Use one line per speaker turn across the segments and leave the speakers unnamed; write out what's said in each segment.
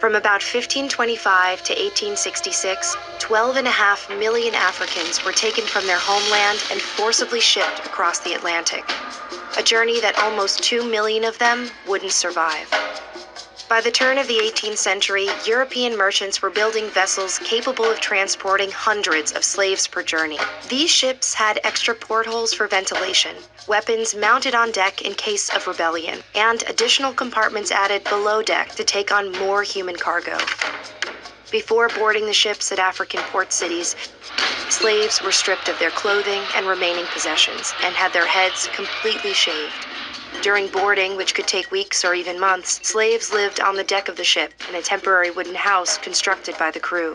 From about 1525 to 1866, 12.5 million Africans were taken from their homeland and forcibly shipped across the Atlantic, a journey that almost 2 million of them wouldn't survive. By the turn of the 18th century, European merchants were building vessels capable of transporting hundreds of slaves per journey. These ships had extra portholes for ventilation, weapons mounted on deck in case of rebellion, and additional compartments added below deck to take on more human cargo. Before boarding the ships at African port cities, slaves were stripped of their clothing and remaining possessions and had their heads completely shaved. During boarding, which could take weeks or even months, slaves lived on the deck of the ship in a temporary wooden house constructed by the crew.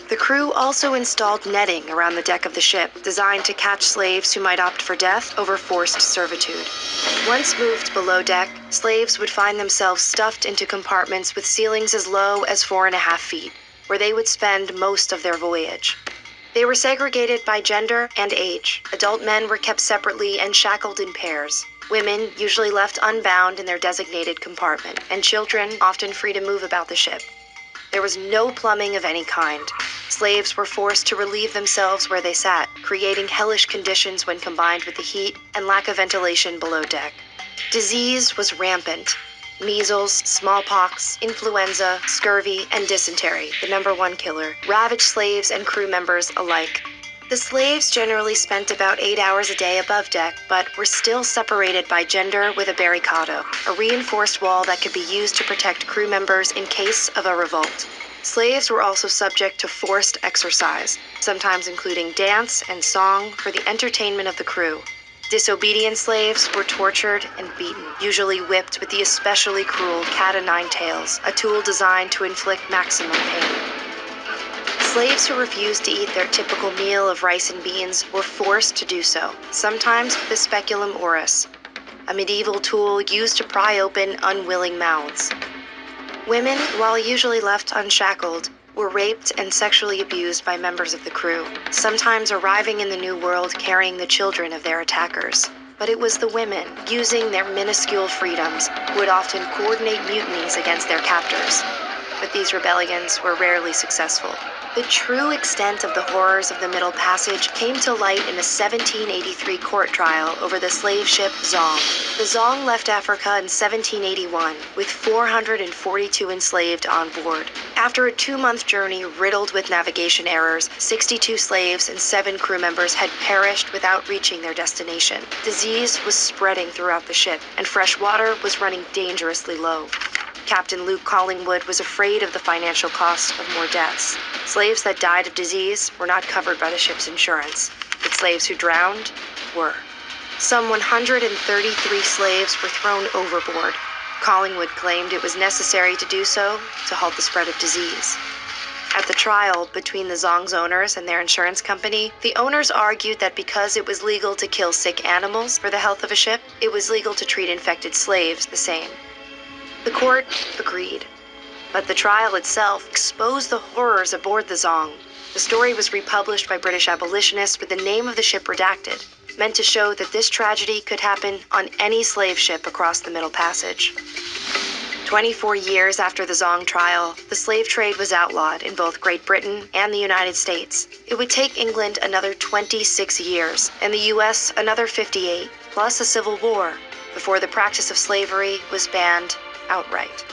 The crew also installed netting around the deck of the ship, designed to catch slaves who might opt for death over forced servitude. Once moved below deck, slaves would find themselves stuffed into compartments with ceilings as low as 4.5 feet, where they would spend most of their voyage. They were segregated by gender and age. Adult men were kept separately and shackled in pairs. Women usually left unbound in their designated compartment, and children often free to move about the ship. There was no plumbing of any kind. Slaves were forced to relieve themselves where they sat, creating hellish conditions when combined with the heat and lack of ventilation below deck. Disease was rampant. Measles, smallpox, influenza, scurvy, and dysentery, the #1 killer, ravaged slaves and crew members alike. The slaves generally spent about 8 hours a day above deck, but were still separated by gender with a barricado, a reinforced wall that could be used to protect crew members in case of a revolt. Slaves were also subject to forced exercise, sometimes including dance and song for the entertainment of the crew. Disobedient slaves were tortured and beaten, usually whipped with the especially cruel cat-o'-nine-tails, a tool designed to inflict maximum pain. Slaves who refused to eat their typical meal of rice and beans were forced to do so, sometimes with the speculum oris, a medieval tool used to pry open unwilling mouths. Women, while usually left unshackled, were raped and sexually abused by members of the crew, sometimes arriving in the New World carrying the children of their attackers. But it was the women, using their minuscule freedoms, who would often coordinate mutinies against their captors. But these rebellions were rarely successful. The true extent of the horrors of the Middle Passage came to light in a 1783 court trial over the slave ship Zong. The Zong left Africa in 1781, with 442 enslaved on board. After a 2-month journey riddled with navigation errors, 62 slaves and 7 crew members had perished without reaching their destination. Disease was spreading throughout the ship, and fresh water was running dangerously low. Captain Luke Collingwood was afraid of the financial cost of more deaths. Slaves that died of disease were not covered by the ship's insurance, but slaves who drowned were. Some 133 slaves were thrown overboard. Collingwood claimed it was necessary to do so to halt the spread of disease. At the trial between the Zong's owners and their insurance company, the owners argued that because it was legal to kill sick animals for the health of a ship, it was legal to treat infected slaves the same. The court agreed, but the trial itself exposed the horrors aboard the Zong. The story was republished by British abolitionists with the name of the ship redacted, meant to show that this tragedy could happen on any slave ship across the Middle Passage. 24 years after the Zong trial, the slave trade was outlawed in both Great Britain and the United States. It would take England another 26 years, and the US another 58, plus a civil war, before the practice of slavery was banned outright.